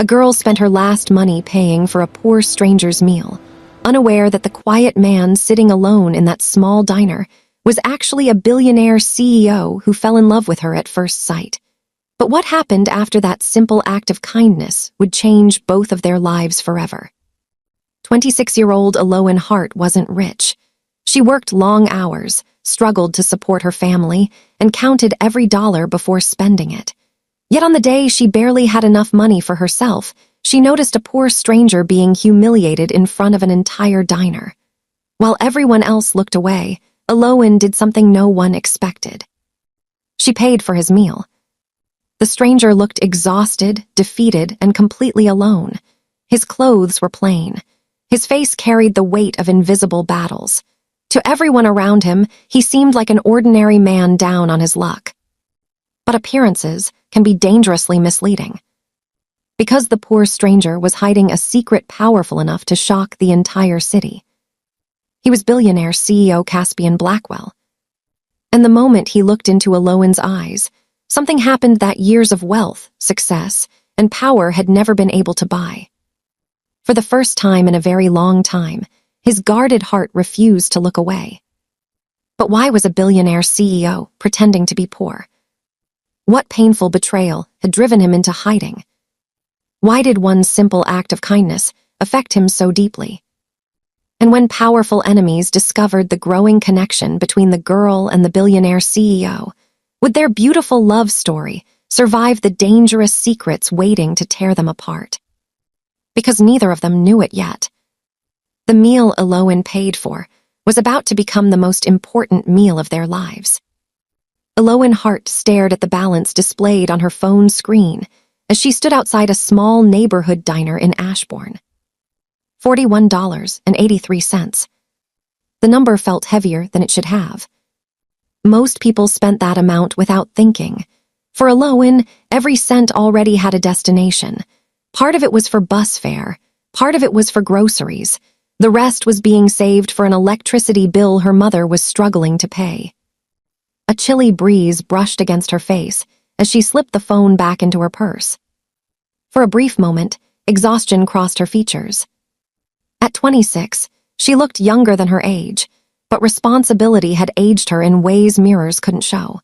A girl spent her last money paying for a poor stranger's meal, unaware that the quiet man sitting alone in that small diner was actually a billionaire CEO who fell in love with her at first sight. But what happened after that simple act of kindness would change both of their lives forever. 26-year-old Aloan Hart wasn't rich. She worked long hours, struggled to support her family, and counted every dollar before spending it. Yet on the day she barely had enough money for herself, she noticed a poor stranger being humiliated in front of an entire diner. While everyone else looked away, Aloan did something no one expected. She paid for his meal. The stranger looked exhausted, defeated, and completely alone. His clothes were plain. His face carried the weight of invisible battles. To everyone around him, he seemed like an ordinary man down on his luck. But appearances can be dangerously misleading. Because the poor stranger was hiding a secret powerful enough to shock the entire city. He was billionaire CEO Caspian Blackwell. And the moment he looked into Aloan's eyes, something happened that years of wealth, success, and power had never been able to buy. For the first time in a very long time, his guarded heart refused to look away. But why was a billionaire CEO pretending to be poor? What painful betrayal had driven him into hiding? Why did one simple act of kindness affect him so deeply? And when powerful enemies discovered the growing connection between the girl and the billionaire CEO, would their beautiful love story survive the dangerous secrets waiting to tear them apart? Because neither of them knew it yet. The meal Aloan paid for was about to become the most important meal of their lives. Aloan Hart stared at the balance displayed on her phone screen as she stood outside a small neighborhood diner in Ashbourne. $41.83. The number felt heavier than it should have. Most people spent that amount without thinking. For Aloan, every cent already had a destination. Part of it was for bus fare, part of it was for groceries. The rest was being saved for an electricity bill her mother was struggling to pay. A chilly breeze brushed against her face as she slipped the phone back into her purse. For a brief moment, exhaustion crossed her features. At 26, she looked younger than her age, but responsibility had aged her in ways mirrors couldn't show.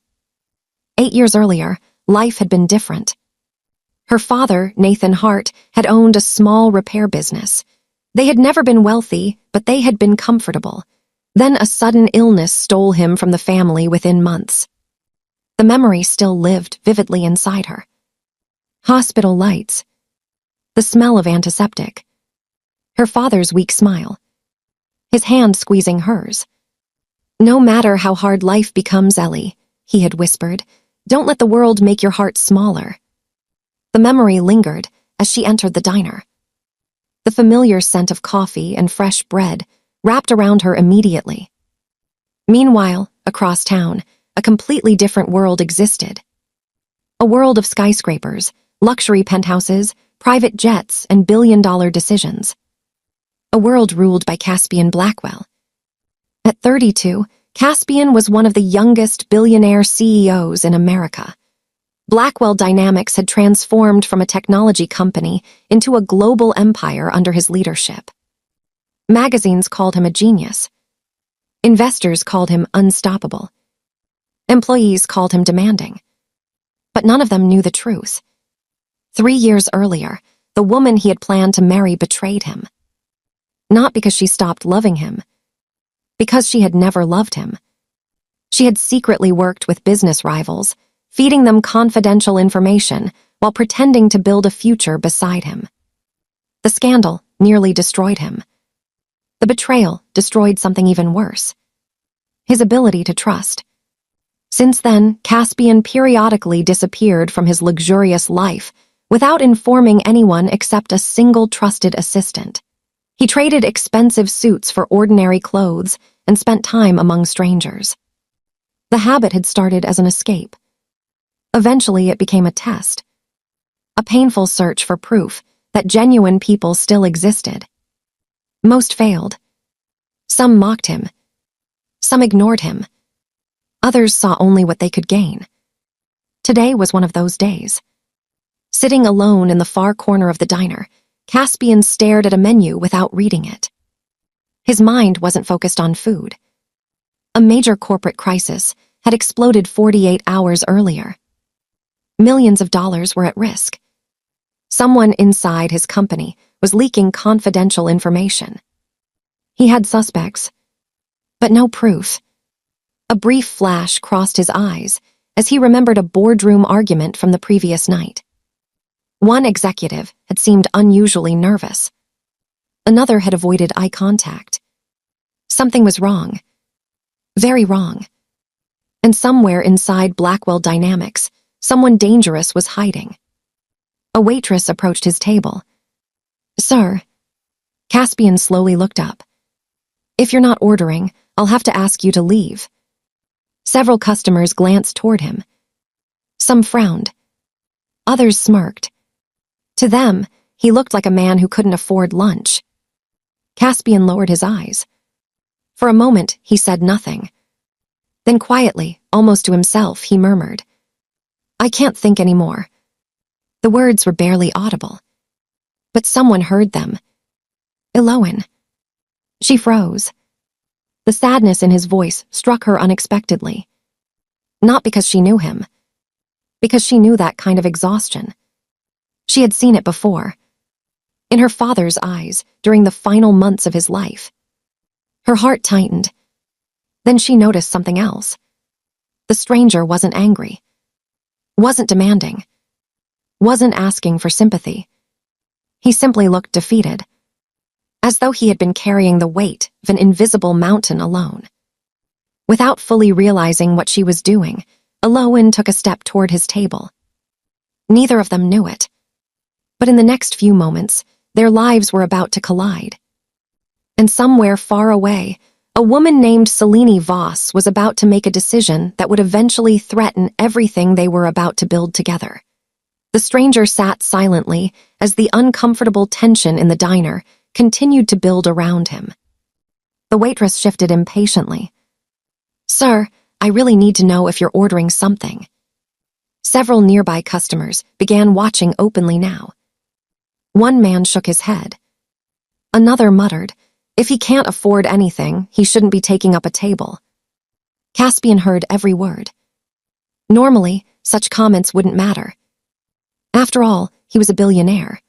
8 years earlier, life had been different. Her father, Nathan Hart, had owned a small repair business. They had never been wealthy, but they had been comfortable. Then a sudden illness stole him from the family within months. The memory still lived vividly inside her. Hospital lights. The smell of antiseptic. Her father's weak smile. His hand squeezing hers. "No matter how hard life becomes, Ellie," he had whispered, "don't let the world make your heart smaller." The memory lingered as she entered the diner. The familiar scent of coffee and fresh bread wrapped around her immediately. Meanwhile, across town, a completely different world existed. A world of skyscrapers, luxury penthouses, private jets, and billion-dollar decisions. A world ruled by Caspian Blackwell. At 32, Caspian was one of the youngest billionaire CEOs in America. Blackwell Dynamics had transformed from a technology company into a global empire under his leadership. Magazines called him a genius. Investors called him unstoppable. Employees called him demanding. But none of them knew the truth. 3 years earlier, the woman he had planned to marry betrayed him. Not because she stopped loving him, because she had never loved him. She had secretly worked with business rivals, feeding them confidential information while pretending to build a future beside him. The scandal nearly destroyed him. The betrayal destroyed something even worse: his ability to trust. Since then, Caspian periodically disappeared from his luxurious life without informing anyone except a single trusted assistant. He traded expensive suits for ordinary clothes and spent time among strangers. The habit had started as an escape. Eventually, it became a test. A painful search for proof that genuine people still existed. Most failed. Some mocked him. Some ignored him. Others saw only what they could gain. Today was one of those days. Sitting alone in the far corner of the diner, Caspian stared at a menu without reading it. His mind wasn't focused on food. A major corporate crisis had exploded 48 hours earlier. Millions of dollars were at risk. Someone inside his company was leaking confidential information. He had suspects, but no proof. A brief flash crossed his eyes as he remembered a boardroom argument from the previous night. One executive had seemed unusually nervous. Another had avoided eye contact. Something was wrong. Very wrong. And somewhere inside Blackwell Dynamics, someone dangerous was hiding. A waitress approached his table. "Sir." Caspian slowly looked up. "If you're not ordering, I'll have to ask you to leave." Several customers glanced toward him. Some frowned. Others smirked. To them, he looked like a man who couldn't afford lunch. Caspian lowered his eyes. For a moment, he said nothing. Then quietly, almost to himself, he murmured, "I can't think anymore." The words were barely audible. But someone heard them. "Eloan." She froze. The sadness in his voice struck her unexpectedly. Not because she knew him. Because she knew that kind of exhaustion. She had seen it before. In her father's eyes, during the final months of his life. Her heart tightened. Then she noticed something else. The stranger wasn't angry. Wasn't demanding. Wasn't asking for sympathy. He simply looked defeated. As though he had been carrying the weight of an invisible mountain alone. Without fully realizing what she was doing, Eloan took a step toward his table. Neither of them knew it. But in the next few moments, their lives were about to collide. And somewhere far away, a woman named Selene Voss was about to make a decision that would eventually threaten everything they were about to build together. The stranger sat silently as the uncomfortable tension in the diner continued to build around him. The waitress shifted impatiently. "Sir, I really need to know if you're ordering something." Several nearby customers began watching openly now. One man shook his head. Another muttered, "If he can't afford anything, he shouldn't be taking up a table." Caspian heard every word. Normally, such comments wouldn't matter. After all, he was a billionaire.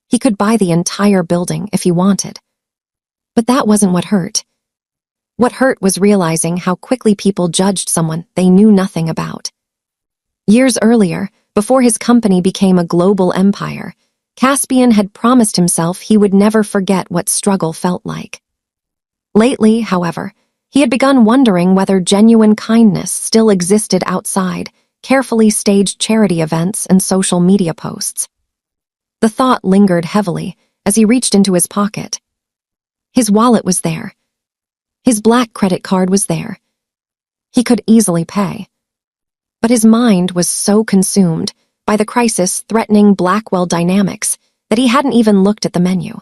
He could buy the entire building if he wanted. But that wasn't what hurt. What hurt was realizing how quickly people judged someone they knew nothing about. Years earlier, before his company became a global empire, Caspian had promised himself he would never forget what struggle felt like. Lately, however, he had begun wondering whether genuine kindness still existed outside carefully staged charity events and social media posts. The thought lingered heavily as he reached into his pocket. His wallet was there. His black credit card was there. He could easily pay. But his mind was so consumed by the crisis threatening Blackwell Dynamics that he hadn't even looked at the menu.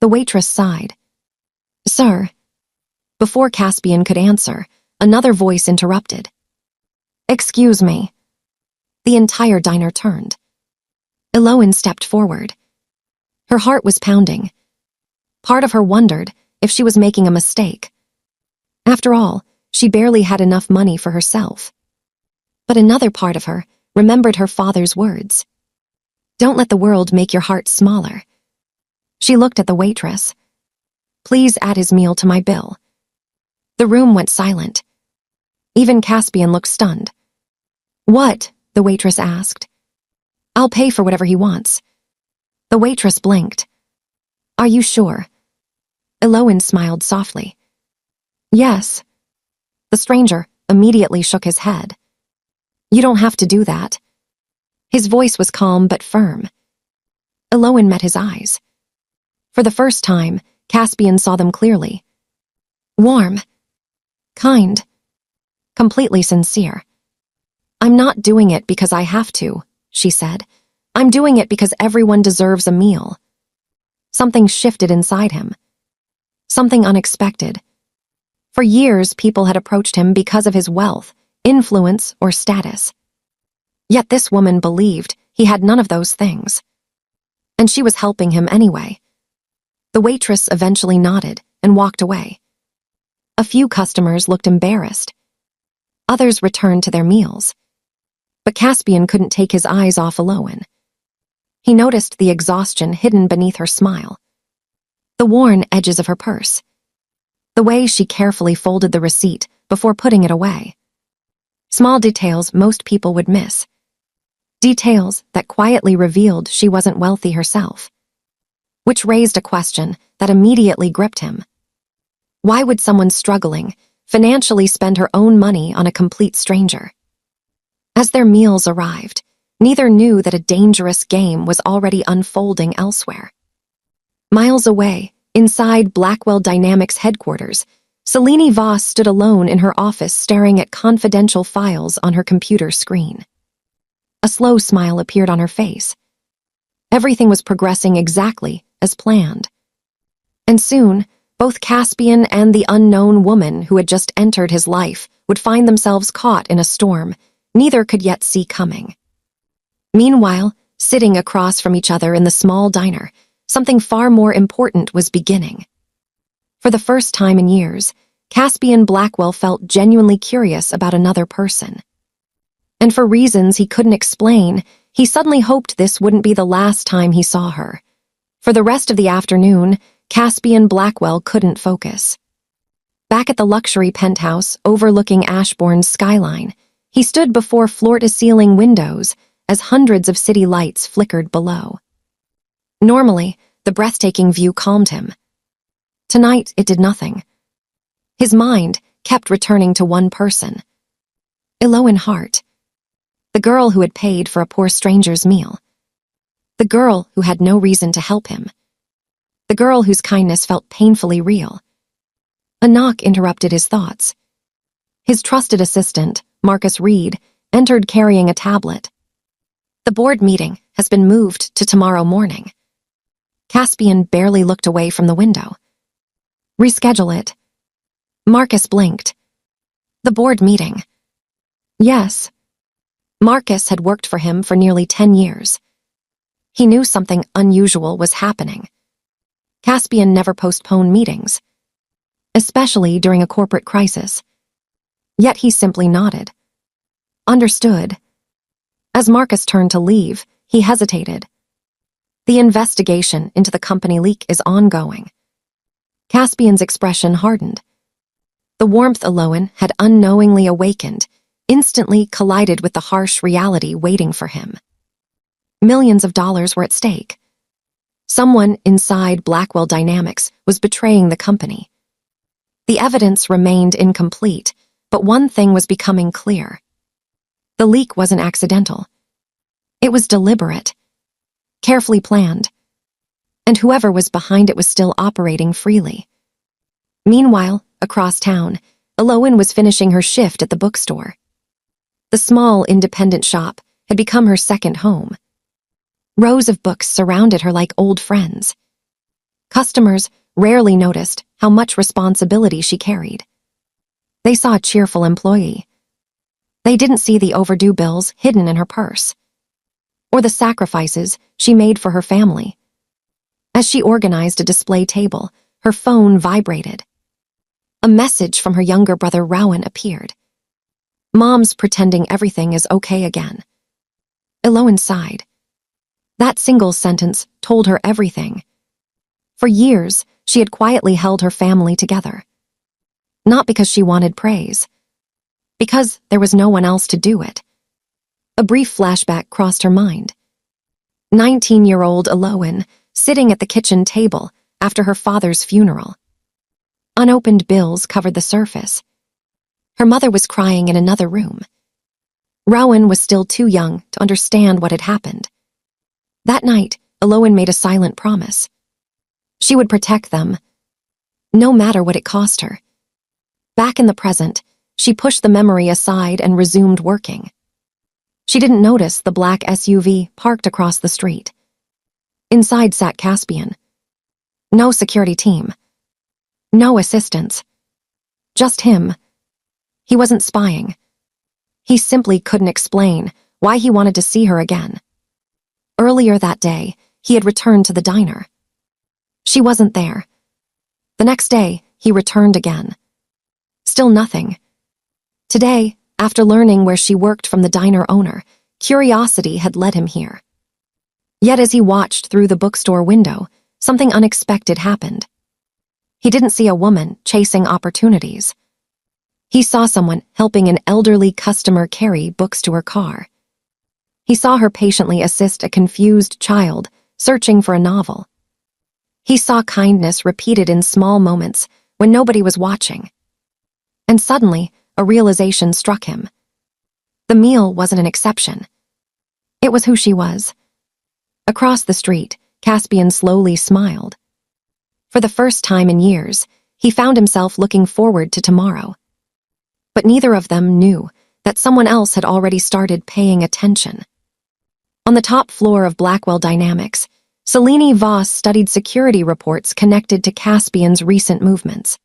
The waitress sighed. "Sir." Before Caspian could answer, another voice interrupted. "Excuse me." The entire diner turned. Eloan stepped forward. Her heart was pounding. Part of her wondered if she was making a mistake. After all, she barely had enough money for herself. But another part of her remembered her father's words. "Don't let the world make your heart smaller." She looked at the waitress. "Please add his meal to my bill." The room went silent. Even Caspian looked stunned. "What?" the waitress asked. "I'll pay for whatever he wants." The waitress blinked. "Are you sure?" Eloan smiled softly. "Yes." The stranger immediately shook his head. "You don't have to do that." His voice was calm but firm. Eloan met his eyes. For the first time, Caspian saw them clearly. Warm. Kind. Completely sincere. "I'm not doing it because I have to," she said. "I'm doing it because everyone deserves a meal." Something shifted inside him. Something unexpected. For years, people had approached him because of his wealth, influence, or status. Yet this woman believed he had none of those things. And she was helping him anyway. The waitress eventually nodded and walked away. A few customers looked embarrassed. Others returned to their meals. But Caspian couldn't take his eyes off Elowen. He noticed the exhaustion hidden beneath her smile, the worn edges of her purse, the way she carefully folded the receipt before putting it away. Small details most people would miss. Details that quietly revealed she wasn't wealthy herself. Which raised a question that immediately gripped him. Why would someone struggling financially spend her own money on a complete stranger? As their meals arrived, neither knew that a dangerous game was already unfolding elsewhere. Miles away, inside Blackwell Dynamics headquarters, Selene Voss stood alone in her office staring at confidential files on her computer screen. A slow smile appeared on her face. Everything was progressing exactly as planned. And soon, both Caspian and the unknown woman who had just entered his life would find themselves caught in a storm neither could yet see coming. Meanwhile, sitting across from each other in the small diner, something far more important was beginning. For the first time in years, Caspian Blackwell felt genuinely curious about another person. And for reasons he couldn't explain, he suddenly hoped this wouldn't be the last time he saw her. For the rest of the afternoon, Caspian Blackwell couldn't focus. Back at the luxury penthouse overlooking Ashbourne's skyline, he stood before floor-to-ceiling windows as hundreds of city lights flickered below. Normally, the breathtaking view calmed him. Tonight, it did nothing. His mind kept returning to one person. Elowen Hart. The girl who had paid for a poor stranger's meal. The girl who had no reason to help him. The girl whose kindness felt painfully real. A knock interrupted his thoughts. His trusted assistant, Marcus Reed, entered carrying a tablet. The board meeting has been moved to tomorrow morning. Caspian barely looked away from the window. Reschedule it. Marcus blinked. The board meeting. Yes. Marcus had worked for him for nearly 10 years. He knew something unusual was happening. Caspian never postponed meetings, especially during a corporate crisis. Yet he simply nodded. Understood. As Marcus turned to leave, he hesitated. The investigation into the company leak is ongoing. Caspian's expression hardened. The warmth Elowen had unknowingly awakened instantly collided with the harsh reality waiting for him. Millions of dollars were at stake. Someone inside Blackwell Dynamics was betraying the company. The evidence remained incomplete, but one thing was becoming clear. The leak wasn't accidental. It was deliberate, carefully planned, and whoever was behind it was still operating freely. Meanwhile, across town, Elowen was finishing her shift at the bookstore. The small independent shop had become her second home. Rows of books surrounded her like old friends. Customers rarely noticed how much responsibility she carried. They saw a cheerful employee. They didn't see the overdue bills hidden in her purse, or the sacrifices she made for her family. As she organized a display table, her phone vibrated. A message from her younger brother Rowan appeared. Mom's pretending everything is okay again. Elowen sighed. That single sentence told her everything. For years, she had quietly held her family together. Not because she wanted praise, because there was no one else to do it. A brief flashback crossed her mind. 19-year-old Elowen sitting at the kitchen table after her father's funeral. Unopened bills covered the surface. Her mother was crying in another room. Rowan was still too young to understand what had happened. That night, Elowen made a silent promise. She would protect them, no matter what it cost her. Back in the present, she pushed the memory aside and resumed working. She didn't notice the black SUV parked across the street. Inside sat Caspian. No security team. No assistants. Just him. He wasn't spying. He simply couldn't explain why he wanted to see her again. Earlier that day, he had returned to the diner. She wasn't there. The next day, he returned again. Still nothing. Today, after learning where she worked from the diner owner, curiosity had led him here. Yet as he watched through the bookstore window, something unexpected happened. He didn't see a woman chasing opportunities. He saw someone helping an elderly customer carry books to her car. He saw her patiently assist a confused child searching for a novel. He saw kindness repeated in small moments when nobody was watching. And suddenly, a realization struck him. The meal wasn't an exception. It was who she was. Across the street, Caspian slowly smiled. For the first time in years, he found himself looking forward to tomorrow. But neither of them knew that someone else had already started paying attention. On the top floor of Blackwell Dynamics, Selene Voss studied security reports connected to Caspian's recent movements.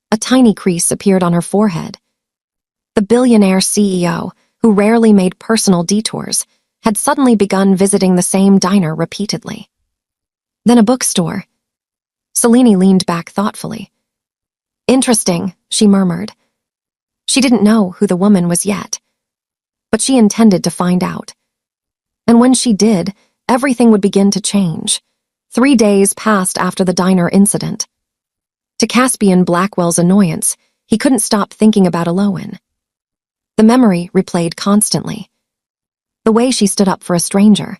A tiny crease appeared on her forehead. The billionaire CEO, who rarely made personal detours, had suddenly begun visiting the same diner repeatedly. Then a bookstore. Selene leaned back thoughtfully. "Interesting," she murmured. She didn't know who the woman was yet, but she intended to find out. And when she did, everything would begin to change. 3 days passed after the diner incident. To Caspian Blackwell's annoyance, he couldn't stop thinking about Elowen. The memory replayed constantly. The way she stood up for a stranger.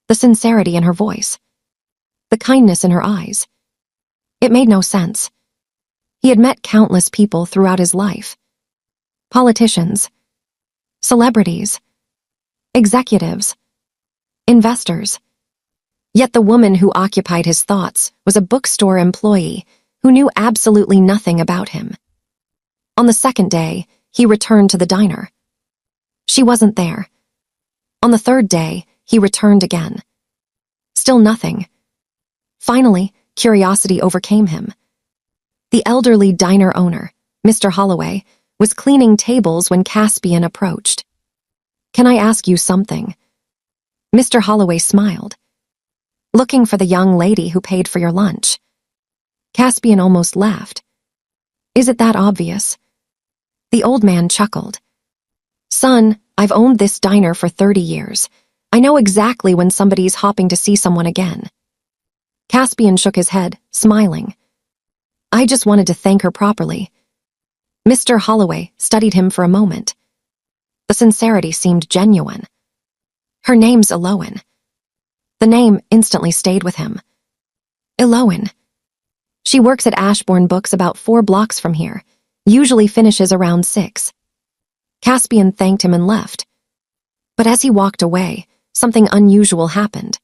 The sincerity in her voice. The kindness in her eyes. It made no sense. He had met countless people throughout his life. Politicians. Celebrities. Executives. Investors. Yet the woman who occupied his thoughts was a bookstore employee who knew absolutely nothing about him. On the second day, he returned to the diner. She wasn't there. On the third day, he returned again. Still nothing. Finally, curiosity overcame him. The elderly diner owner, Mr. Holloway, was cleaning tables when Caspian approached. "Can I ask you something?" Mr. Holloway smiled. "Looking for the young lady who paid for your lunch." Caspian almost laughed. "Is it that obvious?" The old man chuckled. "Son, I've owned this diner for 30 years. I know exactly when somebody's hopping to see someone again." Caspian shook his head, smiling. "I just wanted to thank her properly." Mr. Holloway studied him for a moment. The sincerity seemed genuine. "Her name's Elowen." The name instantly stayed with him. Elowen. She works at Ashbourne Books about 4 blocks from here, usually finishes around 6. Caspian thanked him and left. But as he walked away, something unusual happened.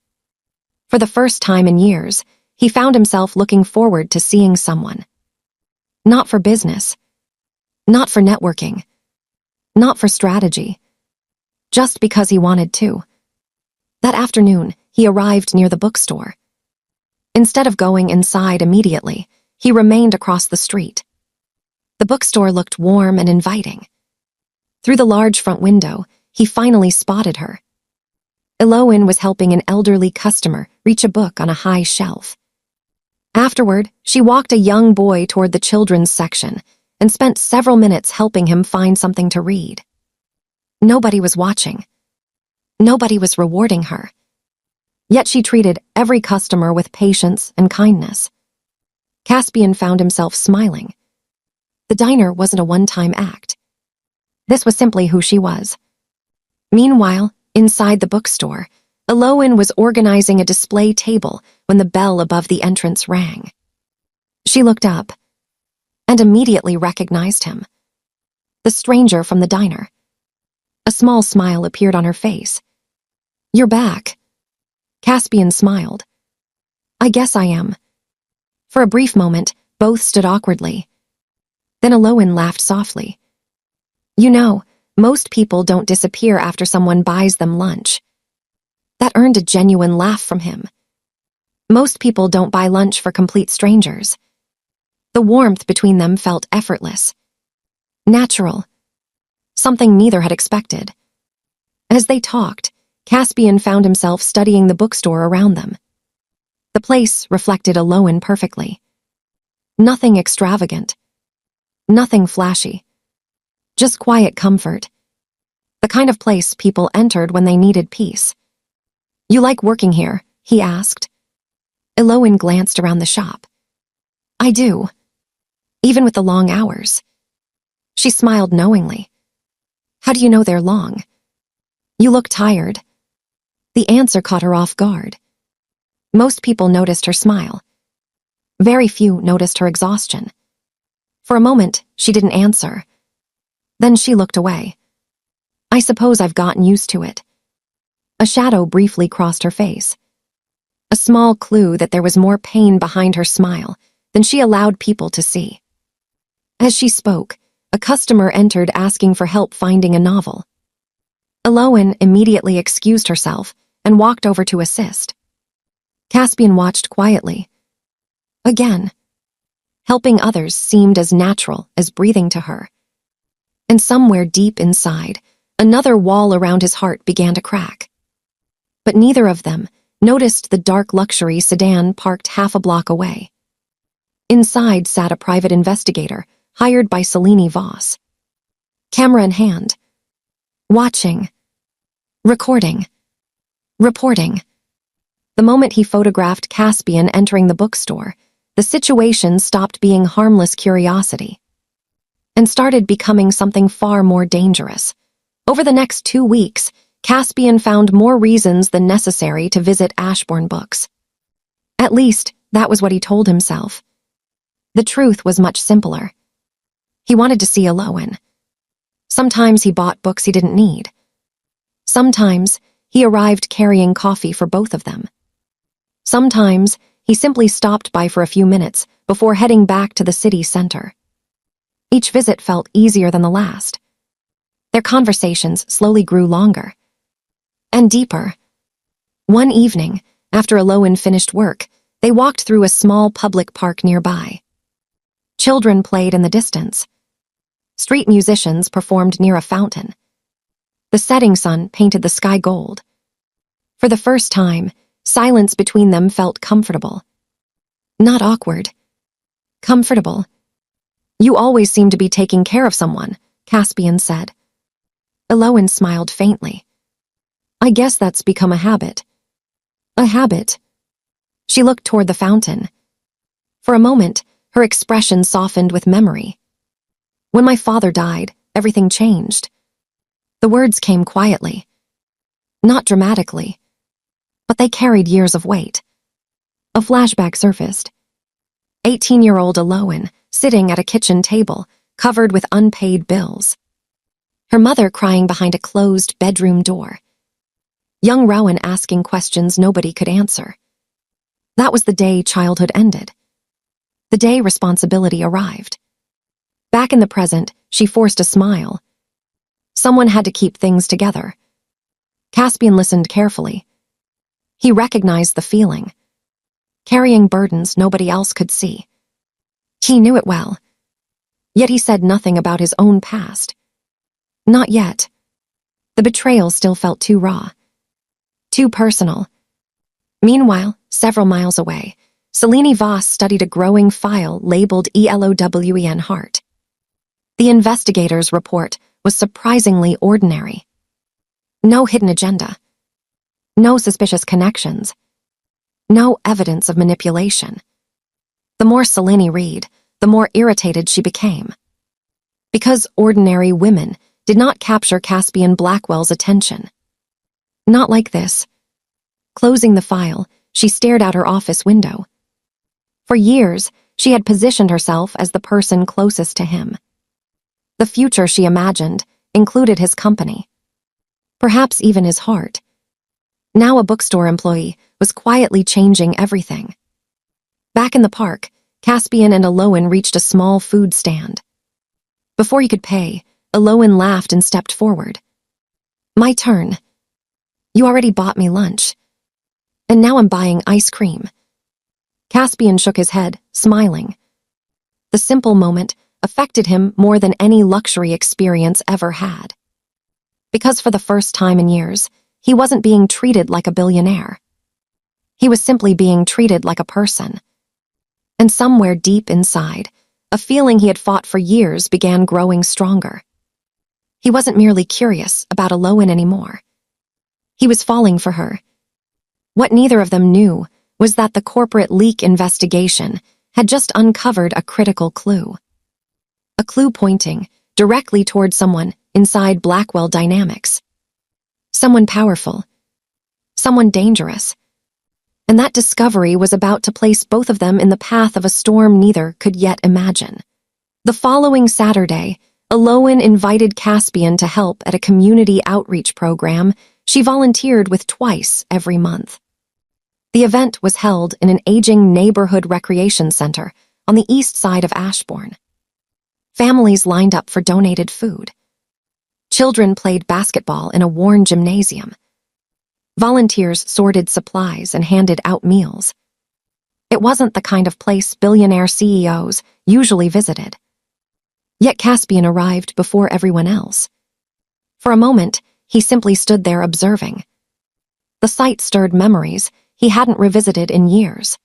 For the first time in years, he found himself looking forward to seeing someone. Not for business. Not for networking. Not for strategy. Just because he wanted to. That afternoon, he arrived near the bookstore. Instead of going inside immediately, he remained across the street. The bookstore looked warm and inviting. Through the large front window, he finally spotted her. Elowen was helping an elderly customer reach a book on a high shelf. Afterward, she walked a young boy toward the children's section and spent several minutes helping him find something to read. Nobody was watching. Nobody was rewarding her. Yet she treated every customer with patience and kindness. Caspian found himself smiling. The diner wasn't a one-time act. This was simply who she was. Meanwhile, inside the bookstore, Elowen was organizing a display table when the bell above the entrance rang. She looked up and immediately recognized him. The stranger from the diner. A small smile appeared on her face. "You're back." Caspian smiled. "I guess I am." For a brief moment, both stood awkwardly. Then Elowen laughed softly. "You know, most people don't disappear after someone buys them lunch." That earned a genuine laugh from him. Most people don't buy lunch for complete strangers. The warmth between them felt effortless. Natural. Something neither had expected. As they talked, Caspian found himself studying the bookstore around them. The place reflected Alohan perfectly. Nothing extravagant. Nothing flashy. Just quiet comfort. The kind of place people entered when they needed peace. "You like working here?" he asked. Alohan glanced around the shop. "I do. Even with the long hours." She smiled knowingly. "How do you know they're long?" "You look tired." The answer caught her off guard. Most people noticed her smile. Very few noticed her exhaustion. For a moment, she didn't answer. Then she looked away. "I suppose I've gotten used to it." A shadow briefly crossed her face. A small clue that there was more pain behind her smile than she allowed people to see. As she spoke, a customer entered asking for help finding a novel. Alohan immediately excused herself and walked over to assist. Caspian watched quietly. Again, helping others seemed as natural as breathing to her. And somewhere deep inside, another wall around his heart began to crack. But neither of them noticed the dark luxury sedan parked half a block away. Inside sat a private investigator hired by Selene Voss. Camera in hand. Watching. Recording. Reporting. The moment he photographed Caspian entering the bookstore, the situation stopped being harmless curiosity and started becoming something far more dangerous. Over the next 2 weeks, Caspian found more reasons than necessary to visit Ashbourne Books. At least, that was what he told himself. The truth was much simpler. He wanted to see Alohan. Sometimes he bought books he didn't need. Sometimes he arrived carrying coffee for both of them. Sometimes he simply stopped by for a few minutes before heading back to the city center. Each visit felt easier than the last. Their conversations slowly grew longer and deeper. One evening, after Alohan finished work, they walked through a small public park nearby. Children played in the distance. Street musicians performed near a fountain. The setting sun painted the sky gold. For the first time, silence between them felt comfortable. Not awkward. Comfortable. "You always seem to be taking care of someone," Caspian said. Alohan smiled faintly. "I guess that's become a habit." "A habit?" She looked toward the fountain. For a moment, her expression softened with memory. "When my father died, everything changed." The words came quietly. Not dramatically. But they carried years of weight. A flashback surfaced. 18-year-old Alohan, sitting at a kitchen table, covered with unpaid bills. Her mother crying behind a closed bedroom door. Young Rowan asking questions nobody could answer. That was the day childhood ended. The day responsibility arrived. Back in the present, she forced a smile. Someone had to keep things together. Caspian listened carefully. He recognized the feeling. Carrying burdens nobody else could see. He knew it well. Yet he said nothing about his own past. Not yet. The betrayal still felt too raw. Too personal. Meanwhile, several miles away, Selene Voss studied a growing file labeled ELOWEN Heart. The investigator's report was surprisingly ordinary. No hidden agenda. No suspicious connections. No evidence of manipulation. The more Selene read, the more irritated she became. Because ordinary women did not capture Caspian Blackwell's attention. Not like this. Closing the file, she stared out her office window. For years, she had positioned herself as the person closest to him. The future she imagined included his company. Perhaps even his heart. Now a bookstore employee was quietly changing everything. Back in the park, Caspian and Alohan reached a small food stand. Before he could pay, Alohan laughed and stepped forward. "My turn. You already bought me lunch. And now I'm buying ice cream." Caspian shook his head, smiling. The simple moment affected him more than any luxury experience ever had. Because for the first time in years, he wasn't being treated like a billionaire. He was simply being treated like a person. And somewhere deep inside, a feeling he had fought for years began growing stronger. He wasn't merely curious about Aloin anymore. He was falling for her. What neither of them knew was that the corporate leak investigation had just uncovered a critical clue. A clue pointing directly toward someone inside Blackwell Dynamics. Someone powerful. Someone dangerous. And that discovery was about to place both of them in the path of a storm neither could yet imagine. The following Saturday, Aloin invited Caspian to help at a community outreach program she volunteered with twice every month. The event was held in an aging neighborhood recreation center on the east side of Ashbourne. Families lined up for donated food. Children played basketball in a worn gymnasium. Volunteers sorted supplies and handed out meals. It wasn't the kind of place billionaire CEOs usually visited. Yet Caspian arrived before everyone else. For a moment, he simply stood there observing. The sight stirred memories he hadn't revisited in years.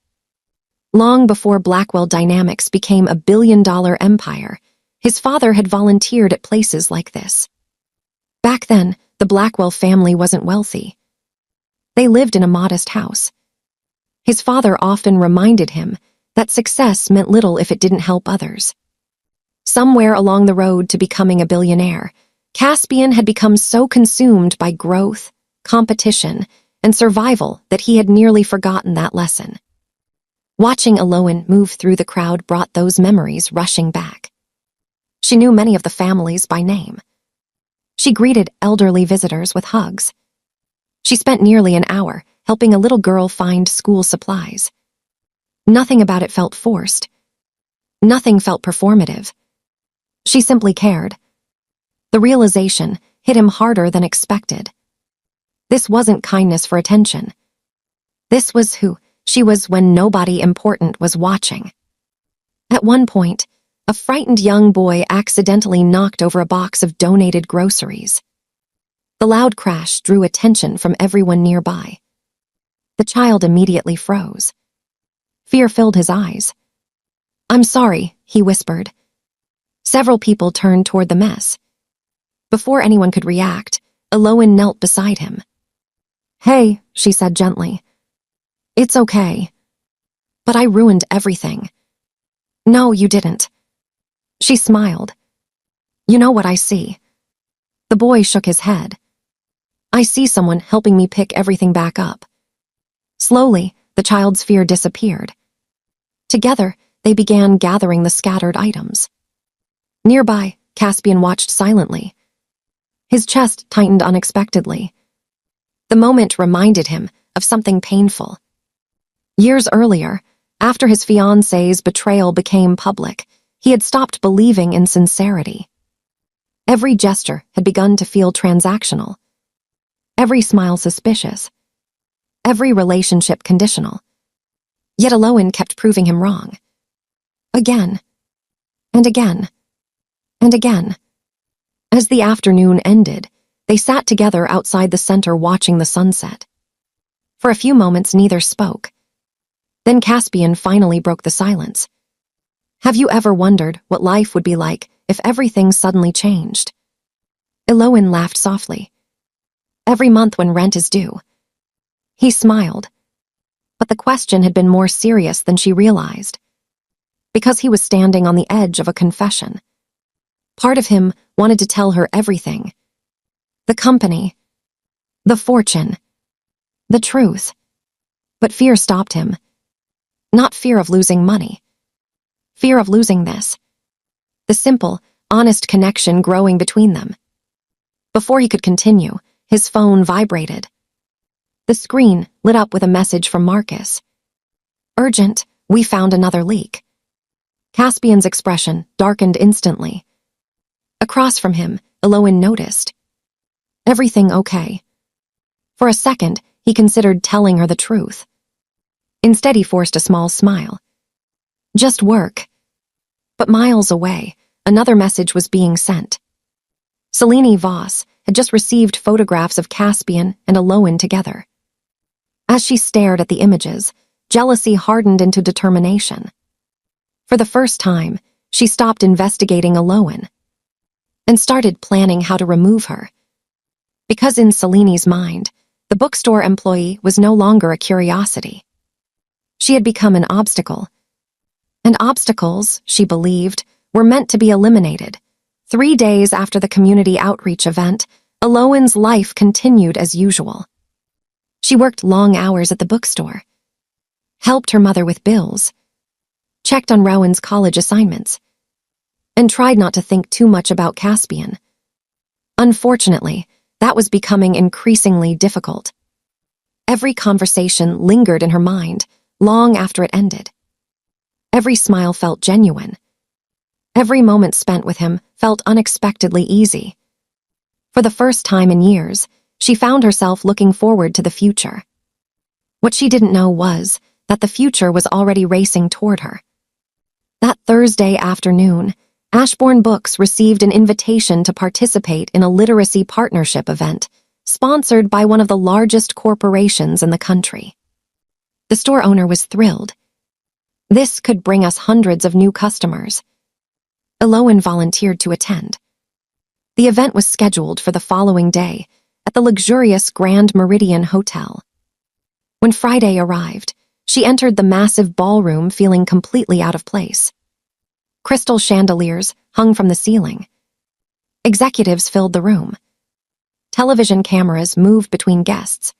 Long before Blackwell Dynamics became a billion-dollar empire, his father had volunteered at places like this. Back then, the Blackwell family wasn't wealthy. They lived in a modest house. His father often reminded him that success meant little if it didn't help others. Somewhere along the road to becoming a billionaire, Caspian had become so consumed by growth, competition, and survival that he had nearly forgotten that lesson. Watching Aloin move through the crowd brought those memories rushing back. She knew many of the families by name. She greeted elderly visitors with hugs. She spent nearly an hour helping a little girl find school supplies. Nothing about it felt forced. Nothing felt performative. She simply cared. The realization hit him harder than expected. This wasn't kindness for attention. This was who she was when nobody important was watching. At one point, a frightened young boy accidentally knocked over a box of donated groceries. The loud crash drew attention from everyone nearby. The child immediately froze. Fear filled his eyes. "I'm sorry," he whispered. Several people turned toward the mess. Before anyone could react, Aloin knelt beside him. "Hey," she said gently. "It's okay. But I ruined everything." "No, you didn't." She smiled. "You know what I see." The boy shook his head. "I see someone helping me pick everything back up." Slowly, the child's fear disappeared. Together, they began gathering the scattered items. Nearby, Caspian watched silently. His chest tightened unexpectedly. The moment reminded him of something painful. Years earlier, after his fiancée's betrayal became public, he had stopped believing in sincerity. Every gesture had begun to feel transactional. Every smile suspicious. Every relationship conditional. Yet Aloin kept proving him wrong. Again. And again. And again. As the afternoon ended, they sat together outside the center watching the sunset. For a few moments, neither spoke. Then Caspian finally broke the silence. "Have you ever wondered what life would be like if everything suddenly changed?" Aloin laughed softly. "Every month when rent is due." He smiled. But the question had been more serious than she realized. Because he was standing on the edge of a confession. Part of him wanted to tell her everything. The company. The fortune. The truth. But fear stopped him. Not fear of losing money. Fear of losing this. The simple, honest connection growing between them. Before he could continue, his phone vibrated. The screen lit up with a message from Marcus. "Urgent, we found another leak." Caspian's expression darkened instantly. Across from him, Aloin noticed. "Everything okay?" For a second, he considered telling her the truth. Instead, he forced a small smile. "Just work." But miles away, another message was being sent. Selene Voss had just received photographs of Caspian and Aloan together. As she stared at the images, jealousy hardened into determination. For the first time, she stopped investigating Aloan and started planning how to remove her. Because in Selini's mind, the bookstore employee was no longer a curiosity. She had become an obstacle. And obstacles, she believed, were meant to be eliminated. 3 days after the community outreach event, Aloan's life continued as usual. She worked long hours at the bookstore, helped her mother with bills, checked on Rowan's college assignments, and tried not to think too much about Caspian. Unfortunately, that was becoming increasingly difficult. Every conversation lingered in her mind long after it ended. Every smile felt genuine. Every moment spent with him felt unexpectedly easy. For the first time in years, she found herself looking forward to the future. What she didn't know was that the future was already racing toward her. That Thursday afternoon, Ashbourne Books received an invitation to participate in a literacy partnership event sponsored by one of the largest corporations in the country. The store owner was thrilled. This could bring us hundreds of new customers. Aloan volunteered to attend. The event was scheduled for the following day at the luxurious Grand Meridian Hotel. When Friday arrived, she entered the massive ballroom feeling completely out of place. Crystal chandeliers hung from the ceiling. Executives filled the room. Television cameras moved between guests.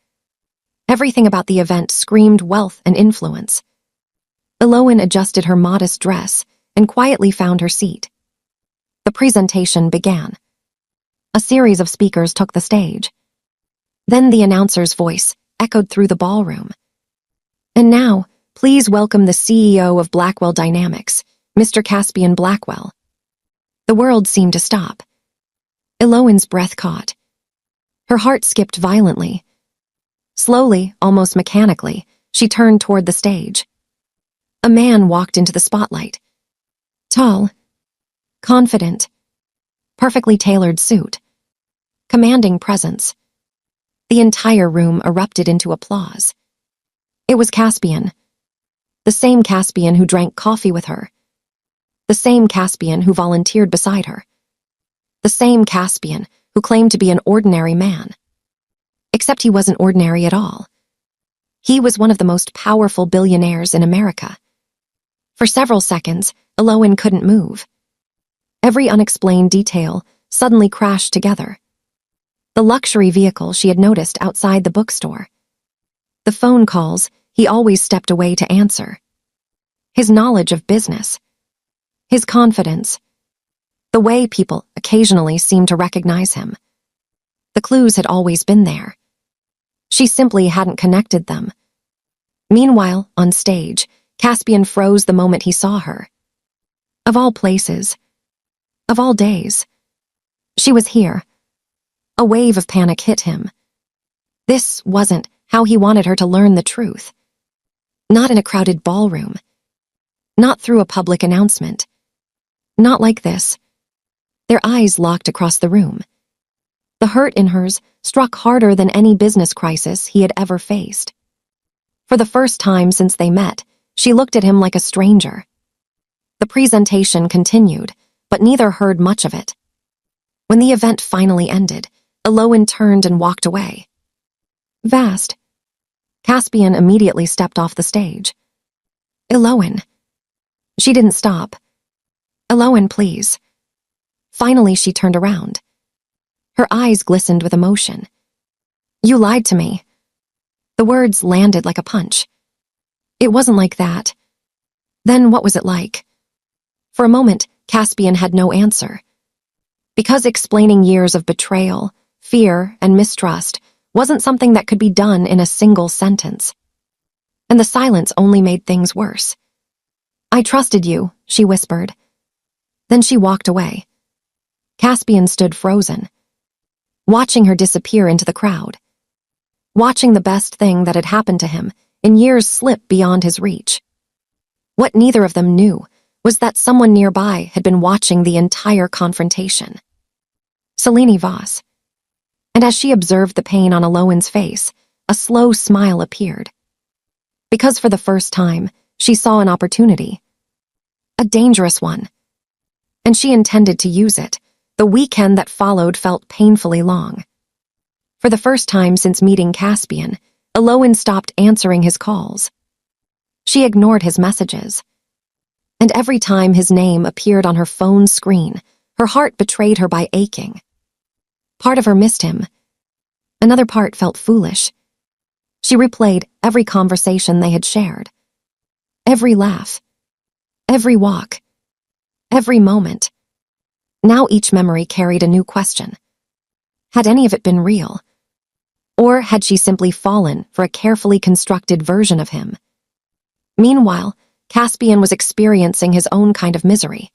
Everything about the event screamed wealth and influence. Aloan adjusted her modest dress and quietly found her seat. The presentation began. A series of speakers took the stage. Then the announcer's voice echoed through the ballroom. And now, please welcome the CEO of Blackwell Dynamics, Mr. Caspian Blackwell. The world seemed to stop. Aloan's breath caught. Her heart skipped violently. Slowly, almost mechanically, she turned toward the stage. A man walked into the spotlight. Tall, confident, perfectly tailored suit, commanding presence. The entire room erupted into applause. It was Caspian. The same Caspian who drank coffee with her. The same Caspian who volunteered beside her. The same Caspian who claimed to be an ordinary man. Except he wasn't ordinary at all. He was one of the most powerful billionaires in America. For several seconds, Aloan couldn't move. Every unexplained detail suddenly crashed together. The luxury vehicle she had noticed outside the bookstore. The phone calls he always stepped away to answer. His knowledge of business. His confidence. The way people occasionally seemed to recognize him. The clues had always been there. She simply hadn't connected them. Meanwhile, on stage, Caspian froze the moment he saw her. Of all places, of all days, she was here. A wave of panic hit him. This wasn't how he wanted her to learn the truth. Not in a crowded ballroom. Not through a public announcement. Not like this. Their eyes locked across the room. The hurt in hers struck harder than any business crisis he had ever faced. For the first time since they met, she looked at him like a stranger. The presentation continued, but neither heard much of it. When the event finally ended, Aloan turned and walked away. Vast. Caspian immediately stepped off the stage. Aloan. She didn't stop. Aloan, please. Finally, she turned around. Her eyes glistened with emotion. You lied to me. The words landed like a punch. It wasn't like that. Then what was it like? For a moment, Caspian had no answer. Because explaining years of betrayal, fear, and mistrust wasn't something that could be done in a single sentence. And the silence only made things worse. I trusted you, she whispered. Then she walked away. Caspian stood frozen, watching her disappear into the crowd, watching the best thing that had happened to him in years slip beyond his reach. What neither of them knew was that someone nearby had been watching the entire confrontation. Selini Voss. And as she observed the pain on Alohan's face, a slow smile appeared. Because for the first time, she saw an opportunity. A dangerous one. And she intended to use it. The weekend that followed felt painfully long. For the first time since meeting Caspian, Alohan stopped answering his calls. She ignored his messages. And every time his name appeared on her phone's screen, her heart betrayed her by aching. Part of her missed him. Another part felt foolish. She replayed every conversation they had shared. Every laugh. Every walk. Every moment. Now each memory carried a new question. Had any of it been real? Or had she simply fallen for a carefully constructed version of him? Meanwhile, Caspian was experiencing his own kind of misery.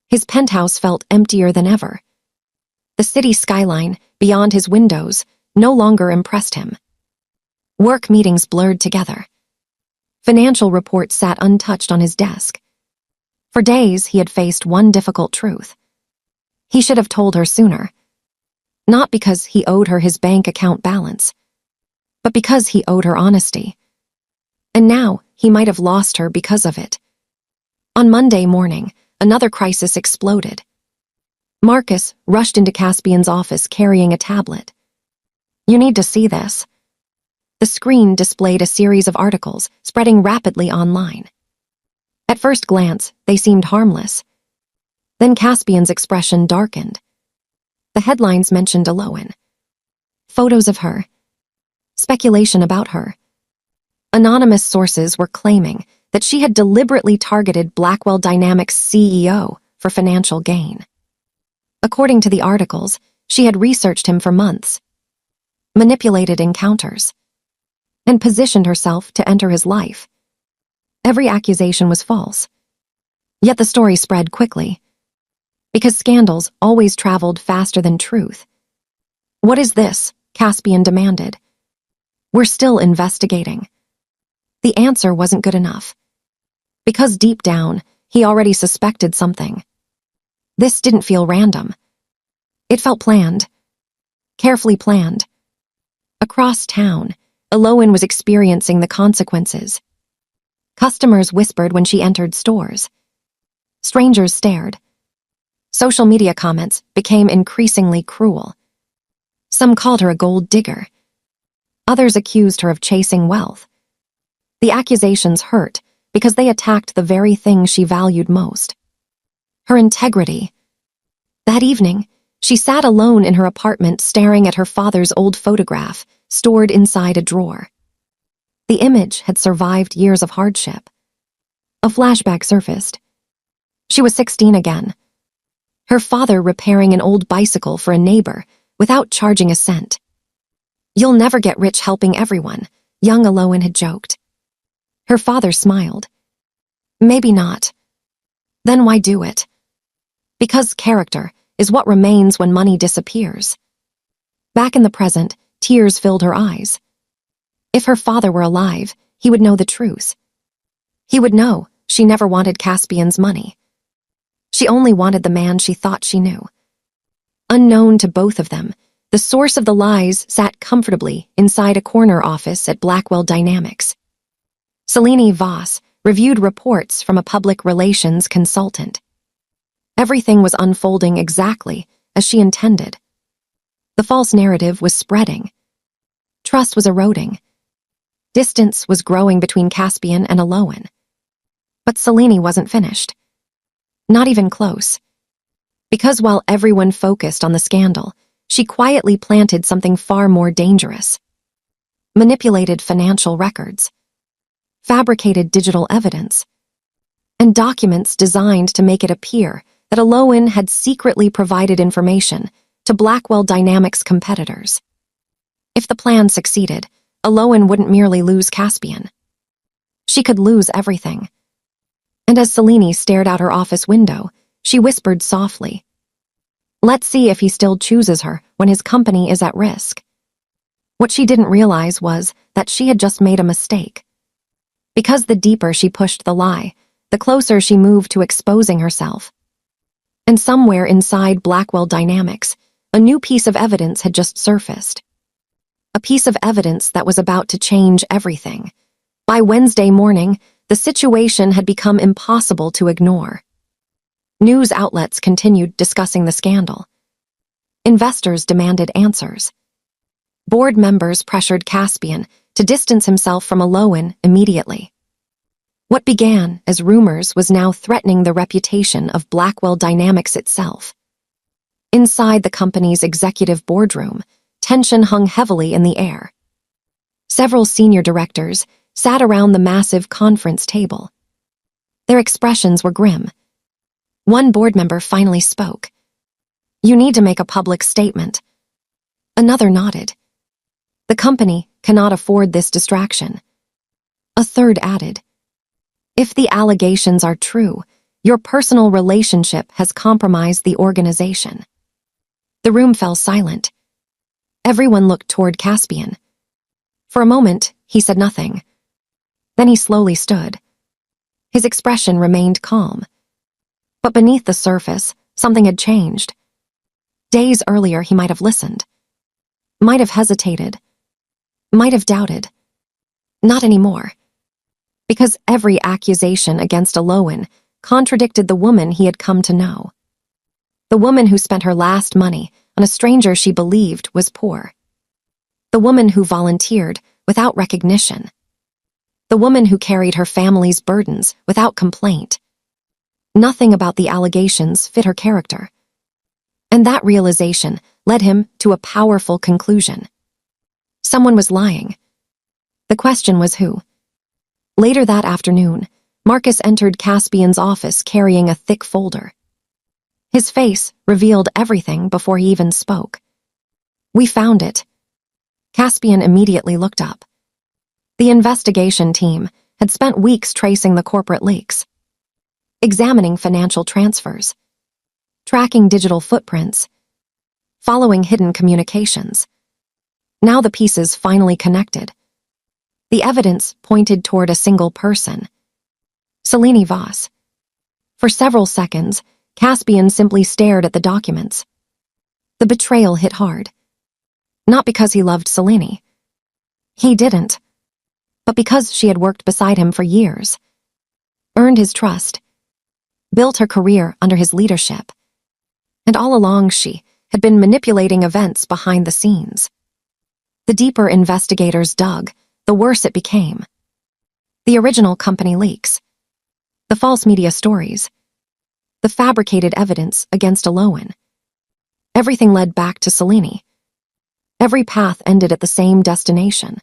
His penthouse felt emptier than ever. The city skyline, beyond his windows, no longer impressed him. Work meetings blurred together. Financial reports sat untouched on his desk. For days, he had faced one difficult truth. He should have told her sooner. Not because he owed her his bank account balance, but because he owed her honesty. And now, he might have lost her because of it. On Monday morning, another crisis exploded. Marcus rushed into Caspian's office carrying a tablet. "You need to see this." The screen displayed a series of articles spreading rapidly online. At first glance, they seemed harmless. Then Caspian's expression darkened. The headlines mentioned Alohan. Photos of her. Speculation about her. Anonymous sources were claiming that she had deliberately targeted Blackwell Dynamics' CEO for financial gain. According to the articles, she had researched him for months, manipulated encounters, and positioned herself to enter his life. Every accusation was false. Yet the story spread quickly. Because scandals always traveled faster than truth. "What is this?" Caspian demanded. "We're still investigating." The answer wasn't good enough. Because deep down, he already suspected something. This didn't feel random. It felt planned. Carefully planned. Across town, Alohan was experiencing the consequences. Customers whispered when she entered stores. Strangers stared. Social media comments became increasingly cruel. Some called her a gold digger. Others accused her of chasing wealth. The accusations hurt because they attacked the very thing she valued most. Her integrity. That evening, she sat alone in her apartment staring at her father's old photograph stored inside a drawer. The image had survived years of hardship. A flashback surfaced. She was 16 again. Her father repairing an old bicycle for a neighbor without charging a cent. "You'll never get rich helping everyone," young Alohan had joked. Her father smiled. "Maybe not. Then why do it?" Because character is what remains when money disappears. Back in the present, tears filled her eyes. If her father were alive, he would know the truth. He would know she never wanted Caspian's money. She only wanted the man she thought she knew. Unknown to both of them, the source of the lies sat comfortably inside a corner office at Blackwell Dynamics. Selene Voss reviewed reports from a public relations consultant. Everything was unfolding exactly as she intended. The false narrative was spreading. Trust was eroding. Distance was growing between Caspian and Alohan. But Selene wasn't finished. Not even close. Because while everyone focused on the scandal, she quietly planted something far more dangerous. Manipulated financial records. Fabricated digital evidence. And documents designed to make it appear that Alohan had secretly provided information to Blackwell Dynamics competitors. If the plan succeeded, Alohan wouldn't merely lose Caspian. She could lose everything. And as Selene stared out her office window, she whispered softly, "Let's see if he still chooses her when his company is at risk." What she didn't realize was that she had just made a mistake. Because the deeper she pushed the lie, the closer she moved to exposing herself. And somewhere inside Blackwell Dynamics, A new piece of evidence had just surfaced. A piece of evidence that was about to change everything. By Wednesday morning, the situation had become impossible to ignore. News outlets continued discussing the scandal. Investors demanded answers. Board members pressured Caspian to distance himself from Alowan immediately. What began as rumors was now threatening the reputation of Blackwell Dynamics itself. Inside the company's executive boardroom, tension hung heavily in the air. Several senior directors sat around the massive conference table. Their expressions were grim. One board member finally spoke. "You need to make a public statement." Another nodded. "The company cannot afford this distraction." A third added, "If the allegations are true, your personal relationship has compromised the organization." The room fell silent. Everyone looked toward Caspian. For a moment, he said nothing. Then he slowly stood. His expression remained calm. But beneath the surface, something had changed. Days earlier, he might have listened. Might have hesitated. Might have doubted. Not anymore. Because every accusation against Alowan contradicted the woman he had come to know. The woman who spent her last money on a stranger she believed was poor. The woman who volunteered without recognition. The woman who carried her family's burdens without complaint. Nothing about the allegations fit her character. And that realization led him to a powerful conclusion. Someone was lying. The question was who? Later that afternoon, Marcus entered Caspian's office carrying a thick folder. His face revealed everything before he even spoke. "We found it." Caspian immediately looked up. The investigation team had spent weeks tracing the corporate leaks, examining financial transfers, tracking digital footprints, following hidden communications. Now the pieces finally connected. The evidence pointed toward a single person, Selene Voss. For several seconds, Caspian simply stared at the documents. The betrayal hit hard. Not because he loved Selene. He didn't. But because she had worked beside him for years, earned his trust, built her career under his leadership. And all along she had been manipulating events behind the scenes. The deeper investigators dug, the worse it became. The original company leaks, the false media stories, the fabricated evidence against Alowan. Everything led back to Selene. Every path ended at the same destination.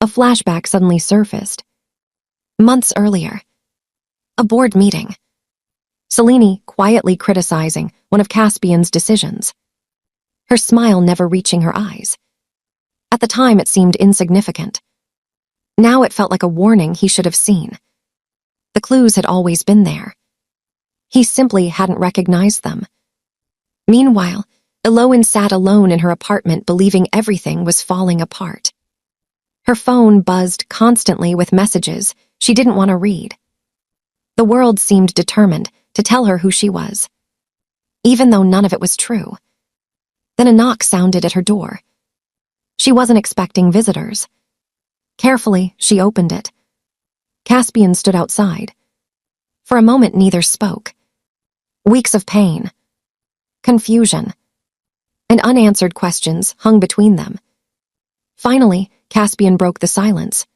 A flashback suddenly surfaced. Months earlier. A board meeting. Selene quietly criticizing one of Caspian's decisions. Her smile never reaching her eyes. At the time, it seemed insignificant. Now it felt like a warning he should have seen. The clues had always been there. He simply hadn't recognized them. Meanwhile, Alowan sat alone in her apartment believing everything was falling apart. Her phone buzzed constantly with messages she didn't want to read. The world seemed determined to tell her who she was, even though none of it was true. Then a knock sounded at her door. She wasn't expecting visitors. Carefully, she opened it. Caspian stood outside. For a moment, neither spoke. Weeks of pain, confusion, and unanswered questions hung between them. Finally, Caspian broke the silence.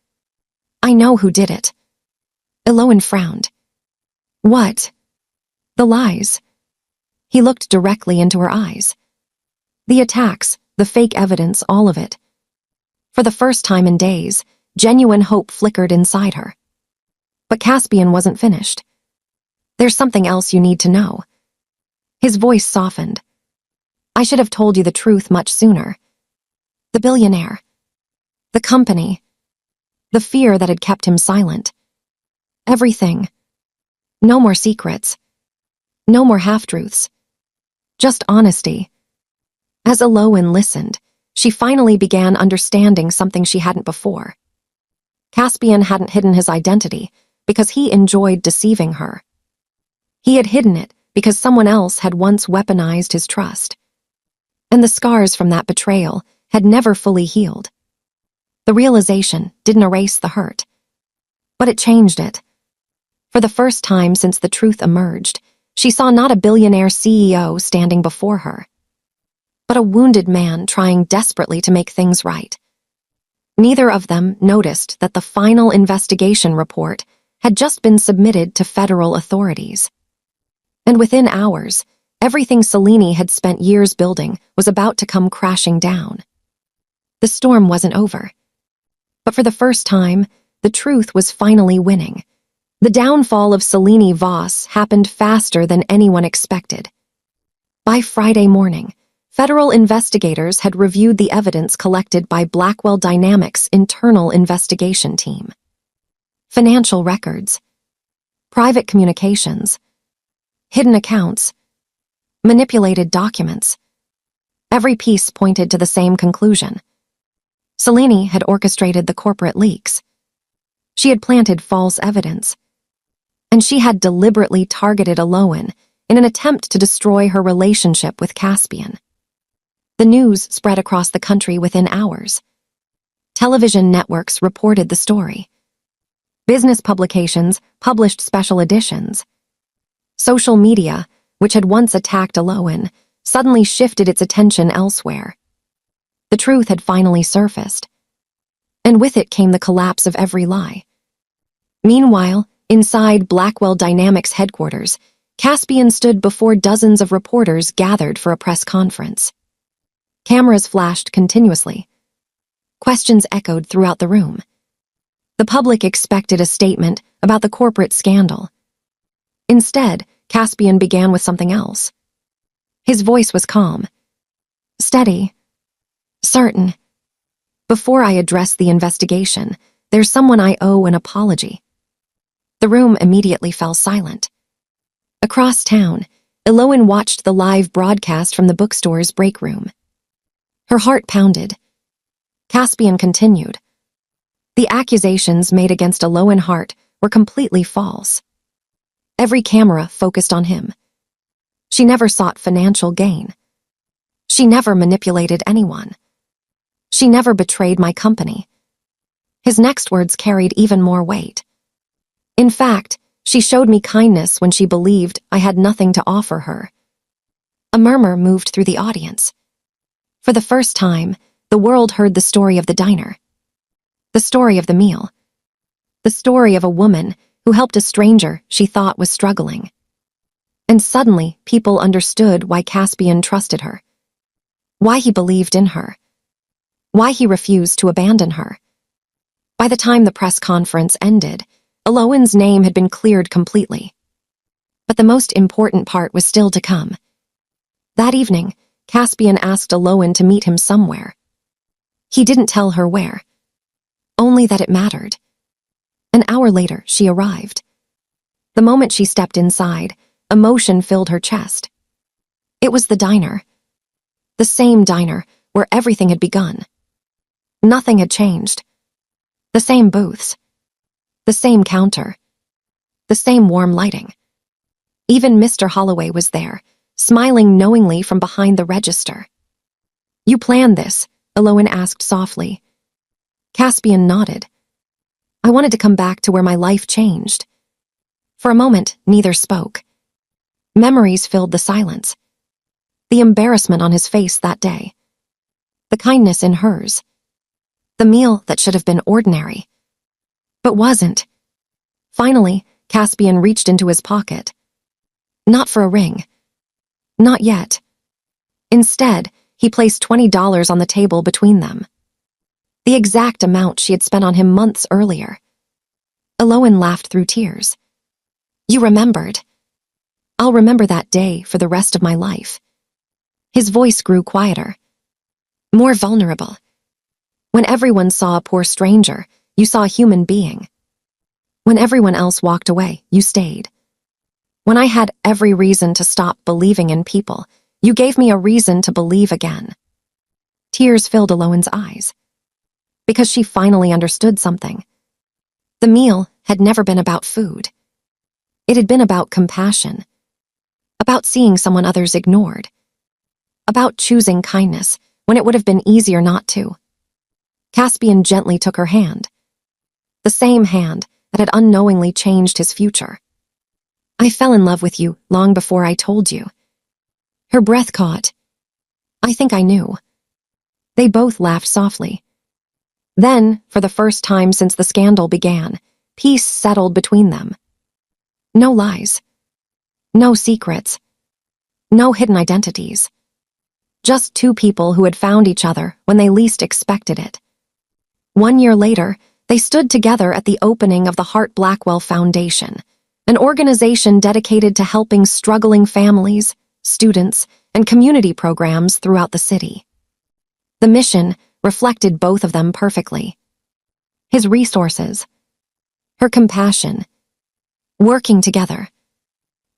"I know who did it." Alowan frowned. "What?" "The lies." He looked directly into her eyes. The attacks, the fake evidence, all of it. For the first time in days, genuine hope flickered inside her. But Caspian wasn't finished. "There's something else you need to know." His voice softened. "I should have told you the truth much sooner. The billionaire. The company. The fear that had kept him silent. Everything. No more secrets. No more half-truths. Just honesty." As Alowan listened, she finally began understanding something she hadn't before. Caspian hadn't hidden his identity because he enjoyed deceiving her. He had hidden it because someone else had once weaponized his trust. and the scars from that betrayal had never fully healed. The realization didn't erase the hurt, but it changed it. For the first time since the truth emerged, she saw not a billionaire CEO standing before her, but a wounded man trying desperately to make things right. Neither of them noticed that the final investigation report had just been submitted to federal authorities. And within hours, everything Selene had spent years building was about to come crashing down. The storm wasn't over. But for the first time, the truth was finally winning. The downfall of Selene Voss happened faster than anyone expected. By Friday morning, federal investigators had reviewed the evidence collected by Blackwell Dynamics' internal investigation team. Financial records, private communications, hidden accounts, manipulated documents. Every piece pointed to the same conclusion. Selene had orchestrated the corporate leaks. She had planted false evidence. And she had deliberately targeted Aloan in an attempt to destroy her relationship with Caspian. The news spread across the country within hours. Television networks reported the story. Business publications published special editions. Social media, which had once attacked Aloan, suddenly shifted its attention elsewhere. The truth had finally surfaced, and with it came the collapse of every lie. Meanwhile, inside Blackwell Dynamics headquarters, Caspian stood before dozens of reporters gathered for a press conference. Cameras flashed continuously. Questions echoed throughout the room. The public expected a statement about the corporate scandal. Instead, Caspian began with something else. His voice was calm, steady, certain. Before I address the investigation, there's someone I owe an apology. The room immediately fell silent. Across town, Aloan watched the live broadcast from the bookstore's break room. Her heart pounded. Caspian continued. The accusations made against Aloan Hart were completely false. Every camera focused on him. She never sought financial gain. She never manipulated anyone. She never betrayed my company. His next words carried even more weight. In fact, she showed me kindness when she believed I had nothing to offer her. A murmur moved through the audience. For the first time, the world heard the story of the diner. The story of the meal. The story of a woman who helped a stranger she thought was struggling. And suddenly, people understood why Caspian trusted her. Why he believed in her. Why he refused to abandon her. By the time the press conference ended, Aloan's name had been cleared completely. But the most important part was still to come. That evening, Caspian asked Aloan to meet him somewhere. He didn't tell her where. Only that it mattered. An hour later, she arrived. The moment she stepped inside, emotion filled her chest. It was the diner. The same diner where everything had begun. Nothing had changed. The same booths. The same counter. The same warm lighting. Even Mr. Holloway was there, smiling knowingly from behind the register. "You planned this?" Aloan asked softly. Caspian nodded. "I wanted to come back to where my life changed." For a moment, neither spoke. Memories filled the silence. The embarrassment on his face that day. The kindness in hers. The meal that should have been ordinary, but wasn't. Finally, Caspian reached into his pocket. Not for a ring. Not yet. Instead, he placed $20 on the table between them. The exact amount she had spent on him months earlier. Aloan laughed through tears. "You remembered. I'll remember that day for the rest of my life." His voice grew quieter. More vulnerable. When everyone saw a poor stranger, you saw a human being. When everyone else walked away, you stayed. When I had every reason to stop believing in people, you gave me a reason to believe again. Tears filled Aloan's eyes. Because she finally understood something. The meal had never been about food. It had been about compassion. About seeing someone others ignored. about choosing kindness when it would have been easier not to. Caspian gently took her hand, the same hand that had unknowingly changed his future. I fell in love with you long before I told you. Her breath caught. I think I knew. They both laughed softly. Then, for the first time since the scandal began, peace settled between them. No lies. No secrets. No hidden identities. Just two people who had found each other when they least expected it. 1 year later, they stood together at the opening of the Hart Blackwell Foundation, an organization dedicated to helping struggling families, students, and community programs throughout the city. The mission reflected both of them perfectly. His resources, her compassion, working together.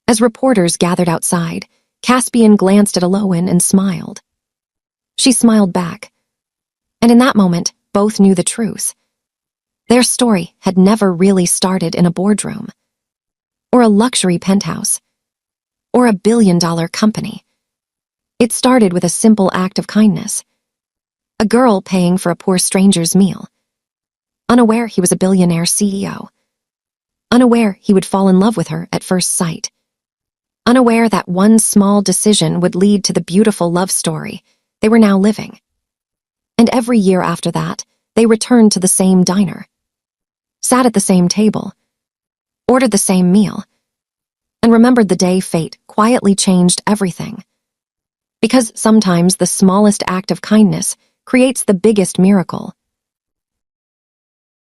As reporters gathered outside, Caspian glanced at Aloin and smiled. She smiled back. And in that moment, both knew the truth. Their story had never really started in a boardroom, or a luxury penthouse, or a billion-dollar company. It started with a simple act of kindness. A girl paying for a poor stranger's meal. Unaware he was a billionaire CEO. Unaware he would fall in love with her at first sight. Unaware that one small decision would lead to the beautiful love story they were now living. And every year after that, they returned to the same diner, sat at the same table, ordered the same meal, and remembered the day fate quietly changed everything. Because sometimes the smallest act of kindness creates the biggest miracle.